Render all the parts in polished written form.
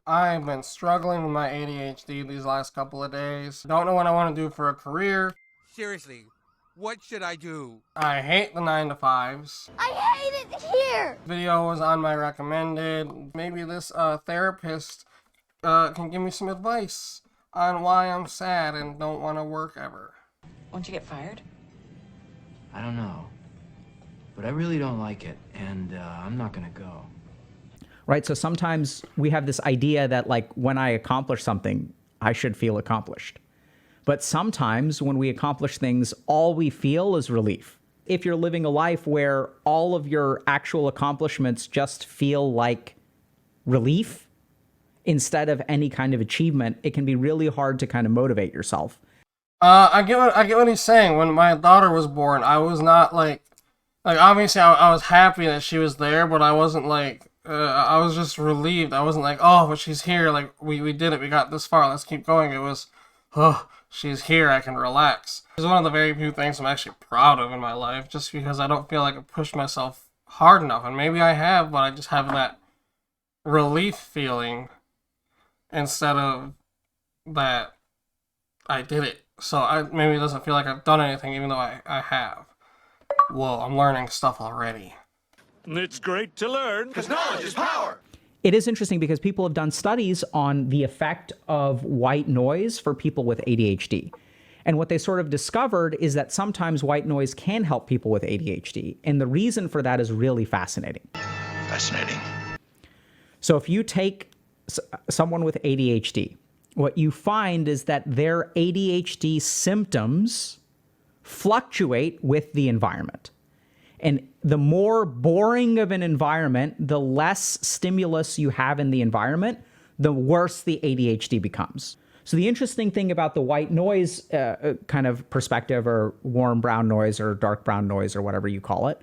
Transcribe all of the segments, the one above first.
I've been struggling with my ADHD these last couple of days. Don't know what I want to do for a career. Seriously, what should I do? I hate the 9 to 5s. I hate it here! Video was on my recommended. Maybe this therapist can give me some advice on why I'm sad and don't want to work ever. Won't you get fired? I don't know. But I really don't like it, and I'm not gonna go. Right? So sometimes we have this idea that, like, when I accomplish something, I should feel accomplished. But sometimes when we accomplish things, all we feel is relief. If you're living a life where all of your actual accomplishments just feel like relief instead of any kind of achievement, it can be really hard to kind of motivate yourself. I get what he's saying. When my daughter was born, I was not like obviously I was happy that she was there, but I wasn't like, I was just relieved. I wasn't like, oh, but she's here. Like, we did it. We got this far. Let's keep going. It was, oh, she's here. I can relax. It's one of the very few things I'm actually proud of in my life, just because I don't feel like I pushed myself hard enough. And maybe I have, but I just have that relief feeling instead of that I did it. So maybe it doesn't feel like I've done anything, even though I have. Whoa, I'm learning stuff already. It's great to learn. Because knowledge is power. It is interesting because people have done studies on the effect of white noise for people with ADHD. And what they sort of discovered is that sometimes white noise can help people with ADHD. And the reason for that is really fascinating. Fascinating. So if you take someone with ADHD, what you find is that their ADHD symptoms fluctuate with the environment. And the more boring of an environment, the less stimulus you have in the environment, the worse the ADHD becomes. So the interesting thing about the white noise kind of perspective, or warm brown noise or dark brown noise or whatever you call it,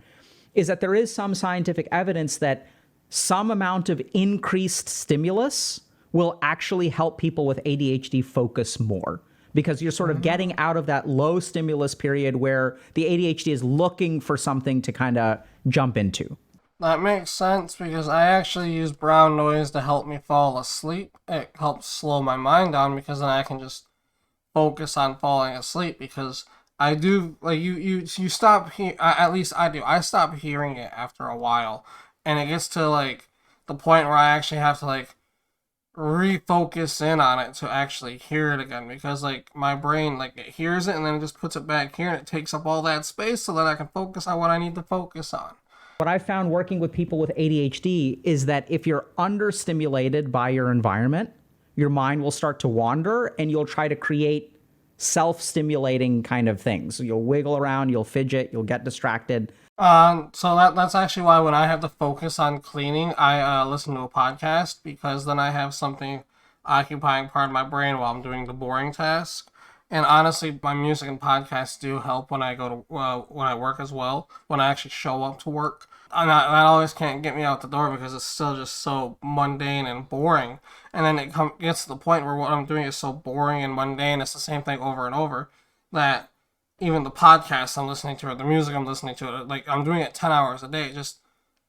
is that there is some scientific evidence that some amount of increased stimulus will actually help people with ADHD focus more, because you're sort of getting out of that low stimulus period where the ADHD is looking for something to kind of jump into. That makes sense, because I actually use brown noise to help me fall asleep. It helps slow my mind down, because then I can just focus on falling asleep, because I do, like, you stop, at least I do, I stop hearing it after a while, and it gets to, like, the point where I actually have to, like, refocus in on it to actually hear it again, because, like, my brain, like, it hears it and then it just puts it back here and it takes up all that space so that I can focus on what I need to focus on. What I found working with people with ADHD is that if you're understimulated by your environment, your mind will start to wander and you'll try to create self-stimulating kind of things. You'll wiggle around, you'll fidget, you'll get distracted. So that's actually why when I have to focus on cleaning, I listen to a podcast, because then I have something occupying part of my brain while I'm doing the boring task. And honestly, my music and podcasts do help when I go to when I work as well. When I actually show up to work, and that always can't get me out the door, because it's still just so mundane and boring. And then it gets to the point where what I'm doing is so boring and mundane, it's the same thing over and over, that even the podcast I'm listening to, or the music I'm listening to, like, I'm doing it 10 hours a day, it just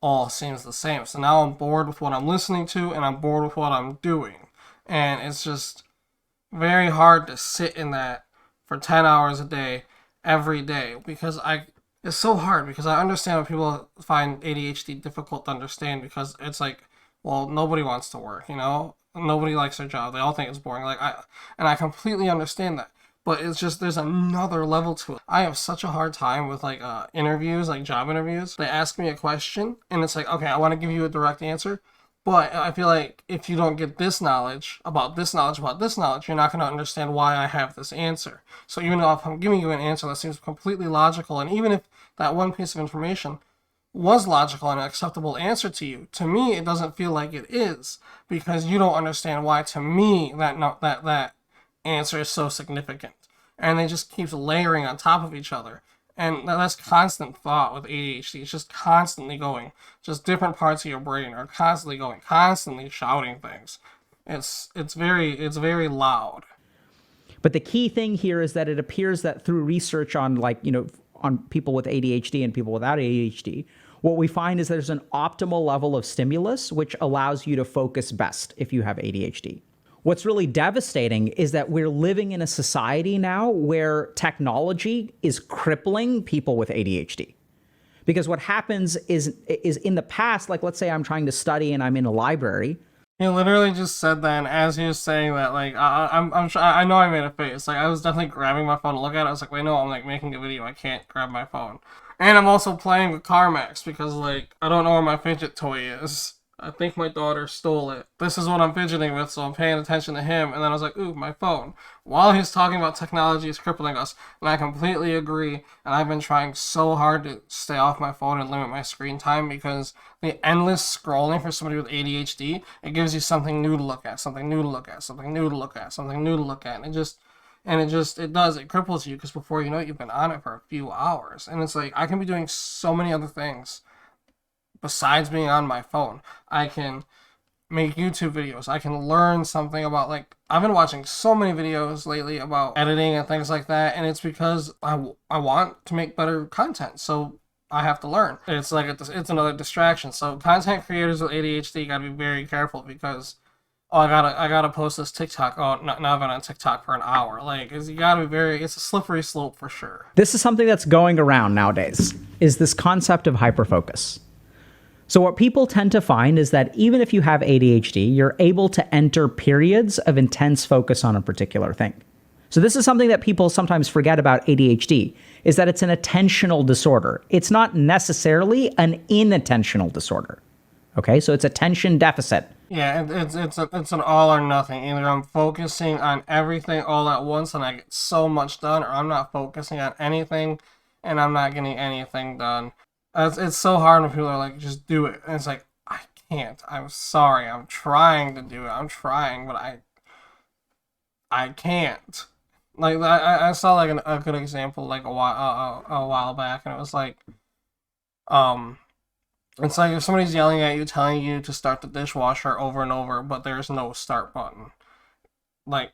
all seems the same. So now I'm bored with what I'm listening to, and I'm bored with what I'm doing. And it's just very hard to sit in that for 10 hours a day, every day, because it's so hard, because I understand when people find ADHD difficult to understand, because it's like, well, nobody wants to work, you know? Nobody likes their job. They all think it's boring. I completely understand that. But it's just, there's another level to it. I have such a hard time with, like, interviews, like job interviews. They ask me a question, and it's like, okay, I want to give you a direct answer, but I feel like if you don't get this knowledge, about this knowledge, about this knowledge, you're not going to understand why I have this answer. So even though if I'm giving you an answer that seems completely logical, and even if that one piece of information was logical and an acceptable answer to you, to me, it doesn't feel like it is, because you don't understand why, to me, that answer is so significant. And it just keeps layering on top of each other. And that's constant thought with ADHD. It's just constantly going. Just different parts of your brain are constantly going, constantly shouting things. It's very loud. But the key thing here is that it appears that through research on, like, you know, on people with ADHD and people without ADHD, what we find is there's an optimal level of stimulus which allows you to focus best if you have ADHD. What's really devastating is that we're living in a society now where technology is crippling people with ADHD. Because what happens is in the past, like let's say I'm trying to study and I'm in a library. He literally just said that, and as he was saying that, like, I know I made a face. Like, I was definitely grabbing my phone to look at it. I was like, wait, no, I'm like making a video. I can't grab my phone. And I'm also playing with CarMax because, like, I don't know where my fidget toy is. I think my daughter stole it. This is what I'm fidgeting with, so I'm paying attention to him. And then I was like, ooh, my phone. While he's talking about technology is crippling us. And I completely agree. And I've been trying so hard to stay off my phone and limit my screen time because the endless scrolling for somebody with ADHD, it gives you something new to look at, something new to look at, something new to look at, something new to look at. And it cripples you because before you know it, you've been on it for a few hours. And it's like, I can be doing so many other things besides being on my phone. I can make YouTube videos. I can learn something about, like, I've been watching so many videos lately about editing and things like that, and it's because I want to make better content, so I have to learn. It's like it's another distraction. So content creators with ADHD gotta be very careful because, oh, I gotta post this TikTok. Oh, now I've been on TikTok for an hour. Like, you gotta be it's a slippery slope for sure. This is something that's going around nowadays, is this concept of hyperfocus. So what people tend to find is that even if you have ADHD, you're able to enter periods of intense focus on a particular thing. So this is something that people sometimes forget about ADHD, is that it's an attentional disorder. It's not necessarily an inattentional disorder. Okay, so it's attention deficit. Yeah, it's an all or nothing. Either I'm focusing on everything all at once and I get so much done, or I'm not focusing on anything and I'm not getting anything done. It's so hard when people are like, just do it. And it's like, I can't. I'm sorry. I'm trying to do it. I'm trying, but I can't. Like, I saw like a good example like a while back, and it was like, it's like if somebody's yelling at you, telling you to start the dishwasher over and over, but there's no start button. Like,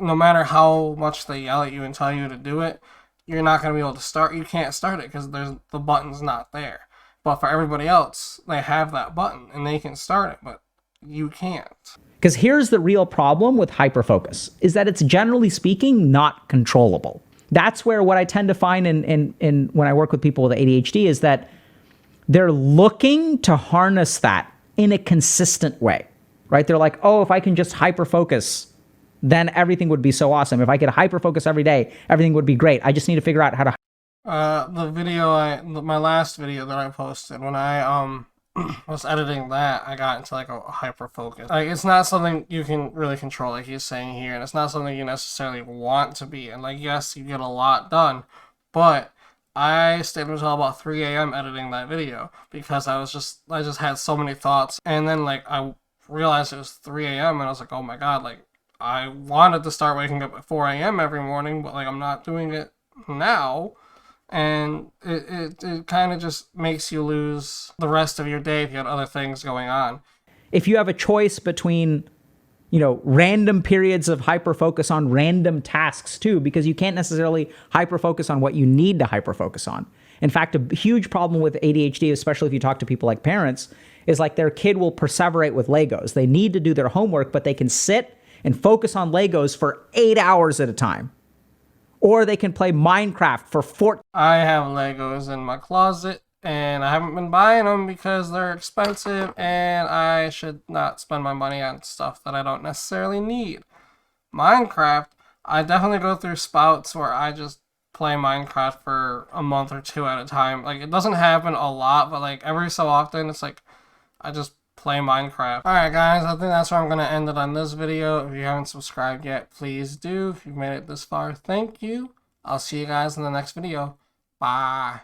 no matter how much they yell at you and tell you to do it, you're not going to be able to start. You can't start it because the button's not there. But for everybody else, they have that button and they can start it, but you can't. Because here's the real problem with hyperfocus, is that it's generally speaking not controllable. That's where what I tend to find in when I work with people with ADHD is that they're looking to harness that in a consistent way, right? They're like, oh, if I can just hyperfocus, then everything would be so awesome. If I could hyperfocus every day, everything would be great. I just need to figure out how to. My last video that I posted, when I was editing that, I got into like a hyperfocus. Like, it's not something you can really control, like he's saying here, and it's not something you necessarily want to be. And like, yes, you get a lot done, but I stayed until about 3 a.m. editing that video because I just had so many thoughts, and then like I realized it was 3 a.m. and I was like, oh my god, like, I wanted to start waking up at 4 a.m. every morning, but like I'm not doing it now. And it kind of just makes you lose the rest of your day if you had other things going on. If you have a choice between, random periods of hyperfocus on random tasks too, because you can't necessarily hyperfocus on what you need to hyperfocus on. In fact, a huge problem with ADHD, especially if you talk to people like parents, is like their kid will perseverate with Legos. They need to do their homework, but they can sit and focus on Legos for 8 hours at a time. Or they can play Minecraft for 14. I have Legos in my closet, and I haven't been buying them because they're expensive, and I should not spend my money on stuff that I don't necessarily need. Minecraft, I definitely go through spouts where I just play Minecraft for a month or two at a time. Like, it doesn't happen a lot, but like every so often, it's like I just play Minecraft. Alright guys, I think that's where I'm going to end it on this video. If you haven't subscribed yet, please do. If you've made it this far, thank you. I'll see you guys in the next video. Bye.